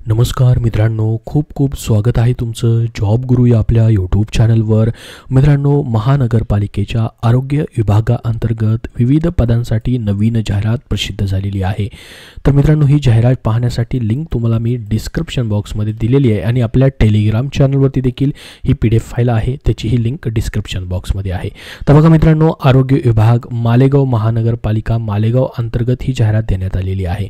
नमस्कार मित्रांनो, खूप खूप स्वागत आहे तुमचं जॉब गुरु या आपल्या यूट्यूब चॅनलवर. मित्रांनो, महानगरपालिकेच्या आरोग्य विभागाअंतर्गत विविध पदांसाठी नवीन जाहिरात प्रसिद्ध झालेली आहे. तर मित्रांनो, ही जाहिरात पाहण्यासाठी लिंक तुम्हाला मी डिस्क्रिप्शन बॉक्समध्ये दिलेली आहे आणि आपल्या टेलिग्राम चॅनलवरती देखील ही PDF फाईल आहे, त्याचीही लिंक डिस्क्रिप्शन बॉक्समध्ये आहे. तर बघा मित्रांनो, आरोग्य विभाग मालेगाव महानगरपालिका मालेगाव अंतर्गत ही जाहिरात देण्यात आलेली आहे.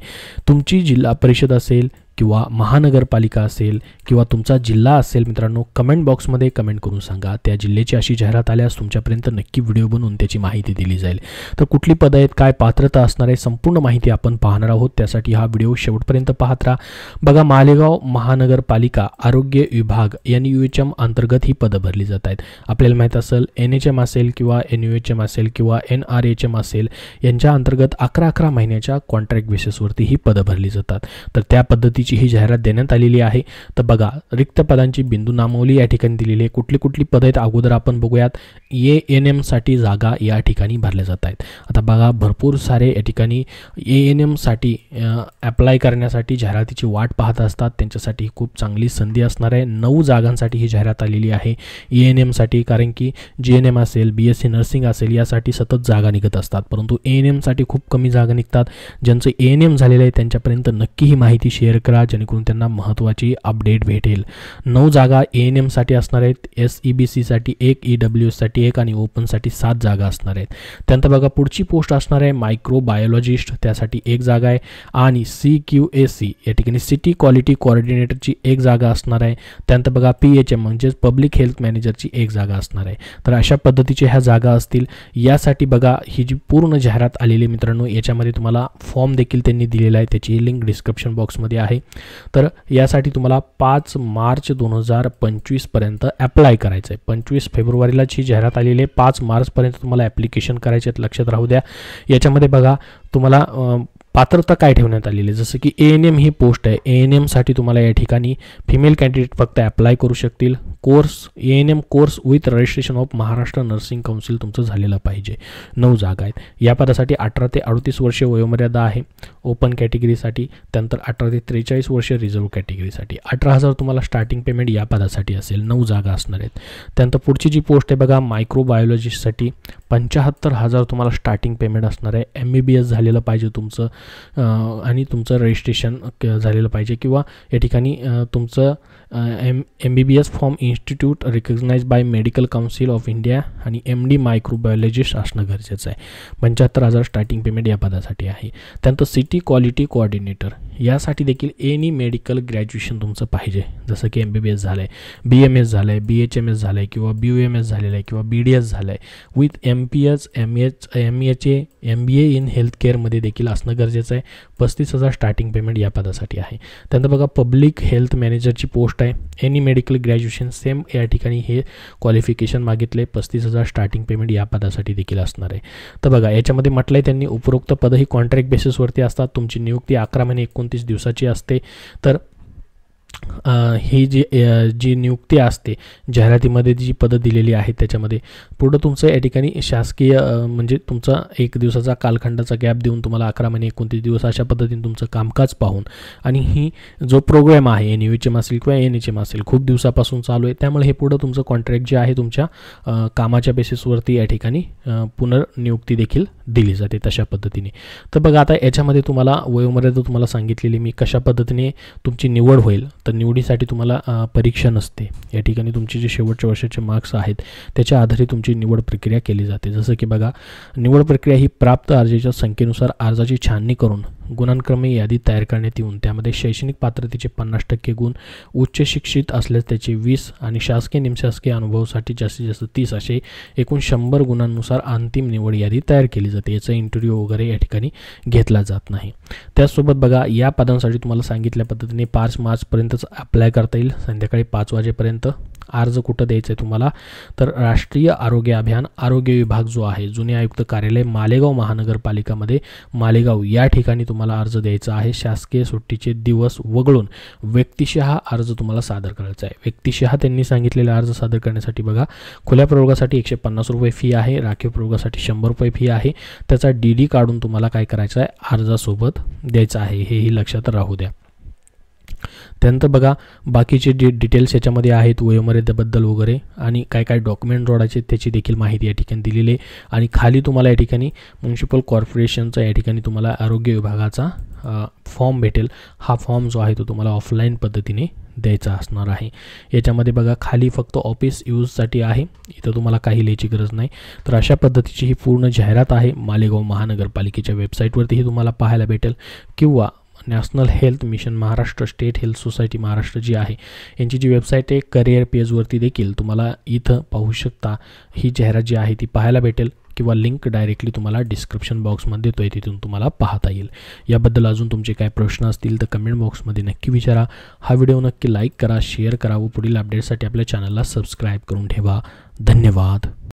तुमची जिल्हा परिषद असेल किंवा महानगरपालिका असेल किंवा तुमचा जिल्हा असेल, मित्रांनो कमेंट बॉक्समध्ये कमेंट करून सांगा. त्या जिल्ह्याची अशी जाहिरात आल्यास तुमच्यापर्यंत नक्की व्हिडिओ बनवून त्याची माहिती दिली जाईल. तर कुठली पदं आहेत, काय पात्रता असणार आहे, संपूर्ण माहिती आपण पाहणार आहोत. त्यासाठी हा व्हिडिओ शेवटपर्यंत पाहत राहा. बघा, मालेगाव महानगरपालिका आरोग्य विभाग NUHM अंतर्गत ही पदं भरली जात आहेत. आपल्याला माहीत असेल NHM असेल किंवा NUHM असेल किंवा NRHM असेल, यांच्या अंतर्गत 11 महिन्याच्या कॉन्ट्रॅक्ट बेसिसवरती ही पदं भरली जातात. तर त्या पद्धतीची ही जाहिरात देण्यात आलेली आहे. तर बघा, रिक्त पदांची बिंदू नामावली या ठिकाणी दिलेली आहे. कुठली पदं आहेत अगोदर आपण बघूयात. ANM साठी जागा या ठिकाणी भरल्या जात आहेत. आता बघा, भरपूर सारे या ठिकाणी ANM साठी अप्लाय करण्यासाठी जाहिरातीची वाट पाहत असतात. त्यांच्यासाठी खूप चांगली संधी असणार आहे. 9 जागांसाठी ही जाहिरात आलेली आहे ANM साठी. कारण की GNM असेल, BSc नर्सिंग असेल, यासाठी सतत जागा निघत असतात, परंतु ANM साठी खूप कमी जागा निघतात. ज्यांचं ANM झालेलं आहे त्यांच्यापर्यंत नक्की ही माहिती शेअर करा, जेणेकरून त्यांना महत्त्वाची अपडेट भेटेल. 9 जागा ANM साठी असणार आहेत. SEBC साठी 1, EWS साठी 1 आणि ओपन साठी 7 जागा असणार आहेत. त्यानंतर बघा, पुढची पोस्ट असणार आहे मायक्रोबायोलॉजिस्ट, त्यासाठी 1 जागा आहे. आणि CQAC या ठिकाणी सिटी क्वालिटी कोऑर्डिनेटरची 1 जागा असणार आहे. त्यानंतर बघा, PHM म्हणजेच पब्लिक हेल्थ मॅनेजरची 1 जागा असणार आहे. तर अशा पद्धतीच्या ह्या जागा असतील. यासाठी बघा, ही जी पूर्ण जाहिरात आलेली मित्रांनो, याच्यामध्ये तुम्हाला फॉर्म देखील त्यांनी दिलेला आहे, त्याची लिंक डिस्क्रिप्शन बॉक्समध्ये आहे. तर यासाठी तुम्हाला 5 मार्च 2025 पर्यंत अप्लाय करायचं आहे. 25 फेब्रुवारीलाच ही जाहिरात आलेली आहे. 5 मार्चपर्यंत तुम्हाला ॲप्लिकेशन करायचे आहेत, लक्षात राहू द्या. याच्यामध्ये बघा, तुम्हाला पात्रता काय ठेवण्यात आलेली आहे. जसं की ANM ही पोस्ट आहे. ANM साठी तुम्हाला या ठिकाणी फिमेल कॅन्डिडेट फक्त अप्लाय करू शकतील. Course ANM course with registration of Maharashtra nursing council तुमचं झालेलं पाहिजे. 9 जागा आहेत. या पदासाठी 18 ते 38 वर्षे वयोमर्यादा आहे ओपन कॅटेगरीसाठी. त्यानंतर 18 ते 43 वर्षे रिझर्व्ह कॅटेगरीसाठी. 18,000 तुम्हाला स्टार्टिंग पेमेंट या पदासाठी असेल. 9 जागा असणार आहेत. त्यानंतर पुढची जी पोस्ट आहे बघा, मायक्रोबायोलॉजिस्टसाठी 75,000 तुम्हाला स्टार्टिंग पेमेंट असणार आहे. MBBS झालेलं पाहिजे तुमचं आणि तुमचं रजिस्ट्रेशन झालेलं पाहिजे किंवा या ठिकाणी तुमचं MBBS from institute recognised by medical council of India आणि MD मायक्रोबायोलॉजिस्ट असणं गरजेचं आहे. 75,000 स्टार्टिंग पेमेंट या पदासाठी आहे. त्यानंतर सिटी क्वालिटी कोऑर्डिनेटर यासाठी देखील एनी मेडिकल ग्रॅज्युएशन तुमचं पाहिजे, जसं की MBBS झालं आहे, BMS झालं आहे, BHMS झालं आहे किंवा BUMS झालेलं आहे किंवा BDS झालं आहे with MPS MHA MBA in health केअरमध्ये देखील असणं गरजेचं आहे. 35,000 स्टार्टिंग पेमेंट या पदासाठी आहे. त्यानंतर बघा, पब्लिक हेल्थ मॅनेजरची पोस्ट आहे. एनी मेडिकल ग्रॅज्युएशन सेम या ठिकाणी हे क्वालिफिकेशन मागितले. 35,000 स्टार्टिंग पेमेंट या पदासाठी देखील असणार आहे. तर बघा, याच्यामध्ये म्हटलं आहे त्यांनी उपरोक्त पदं ही कॉन्ट्रॅक्ट बेसिसवरती असतात. तुमची नियुक्ती 11 महिने 29 दिवसाची असते. तर ही जी नियुक्ती असते जाहिरातीमध्ये जी पदं दिलेली आहेत त्याच्यामध्ये पुढं तुमचं या ठिकाणी शासकीय म्हणजे तुमचा 1 दिवसाचा कालखंडाचा गॅप देऊन तुम्हाला 11 महिने 29 दिवस अशा पद्धतीने तुमचं कामकाज पाहून आणि ही जो प्रोग्राम आहे NUHM असेल किंवा NHM असेल खूप दिवसापासून चालू आहे, त्यामुळे हे पुढं तुमचं कॉन्ट्रॅक्ट जे आहे तुमच्या कामाच्या बेसिसवरती या ठिकाणी पुनर्नियुक्ती देखील दिली जाते तशा पद्धतीने. तर बघा, आता याच्यामध्ये तुम्हाला वयोमर्यादा तुम्हाला सांगितलेली मी कशा पद्धतीने तुमची निवड होईल. तर निवडीसाठी तुम्हाला परीक्षा नसते. या ठिकाणी तुमचे जे शेवटच्या वर्षाचे मार्क्स आहेत त्याच्या आधारे तुमची निवड प्रक्रिया केली जाते. जसं की बघा, निवड प्रक्रिया ही प्राप्त अर्जाच्या संख्येनुसार अर्जाची छाननी करून गुणांक्रमे यादी तयार करण्यात येऊन त्यामध्ये शैक्षणिक पात्रतेचे 50% गुण, उच्च शिक्षित असल्यास त्याचे 20 आणि शासकीय निमशासकीय अनुभवासाठी जास्तीत जास्त 30 असे एकूण 100 गुणांनुसार अंतिम निवड यादी तयार केली जाते. याचा इंटरव्ह्यू वगैरे या ठिकाणी घेतला जात नाही. त्याचसोबत बघा, या पदांसाठी तुम्हाला सांगितल्या पद्धतीने 5 मार्चपर्यंतच अप्लाय करता येईल. संध्याकाळी 5 वाजेपर्यंत अर्ज कुठं द्यायचं आहे तुम्हाला, तर राष्ट्रीय आरोग्य अभियान आरोग्य विभाग जो आहे जुने आयुक्त कार्यालय मालेगाव महानगरपालिकामध्ये मालेगाव या ठिकाणी तुम्हाला अर्ज द्यायचा आहे. शासकीय सुट्टीचे दिवस वगळून व्यक्तिशः अर्ज तुम्हाला सादर करायचा आहे. व्यक्तिशः त्यांनी सांगितलेला अर्ज सादर करण्यासाठी बघा, खुल्या प्रयोगासाठी 150 रुपये फी आहे, राखीव प्रयोगासाठी 100 रुपये फी आहे. त्याचा DD काढून तुम्हाला काय करायचं आहे, अर्जासोबत द्यायचा आहे, हेही लक्षात राहू द्या. त्यानंतर बघा बाकीचे डिटेल्स याच्यामध्ये आहेत, वयोमर्यादेबद्दल वगैरे आणि काय काय डॉक्युमेंट जोडायचे त्याची देखील माहिती या ठिकाणी दिलेली आहे. आणि खाली तुम्हाला या ठिकाणी म्युनिसिपल कॉर्पोरेशनचा या ठिकाणी तुम्हाला आरोग्य विभागाचा फॉर्म भेटेल. हा फॉर्म जो आहे तो तुम्हाला ऑफलाईन पद्धतीने द्यायचा असणार आहे. याच्यामध्ये बघा खाली फक्त ऑफिस यूजसाठी आहे, इथं तुम्हाला काही लिहायची गरज नाही. तर अशा पद्धतीची ही पूर्ण जाहिरात आहे. मालेगाव महानगरपालिकेच्या वेबसाईटवरतीही तुम्हाला पाहायला भेटेल, किंवा national health mission Maharashtra, state health society Maharashtra जी आहे यांची जी वेबसाईट आहे करिअर पेजवरती देखील तुम्हाला इथं पाहू शकता ही जाहिरात जी आहे ती पाहायला भेटेल, किंवा लिंक डायरेक्टली तुम्हाला डिस्क्रिप्शन बॉक्समध्ये देतो आहे, तिथून तुम्हाला पाहता येईल. याबद्दल अजून तुमचे काय प्रश्न असतील तर कमेंट बॉक्समध्ये नक्की विचारा. हा व्हिडिओ नक्की लाईक करा, शेअर करा व पुढील अपडेटसाठी आपल्या चॅनलला सबस्क्राईब करून ठेवा. धन्यवाद.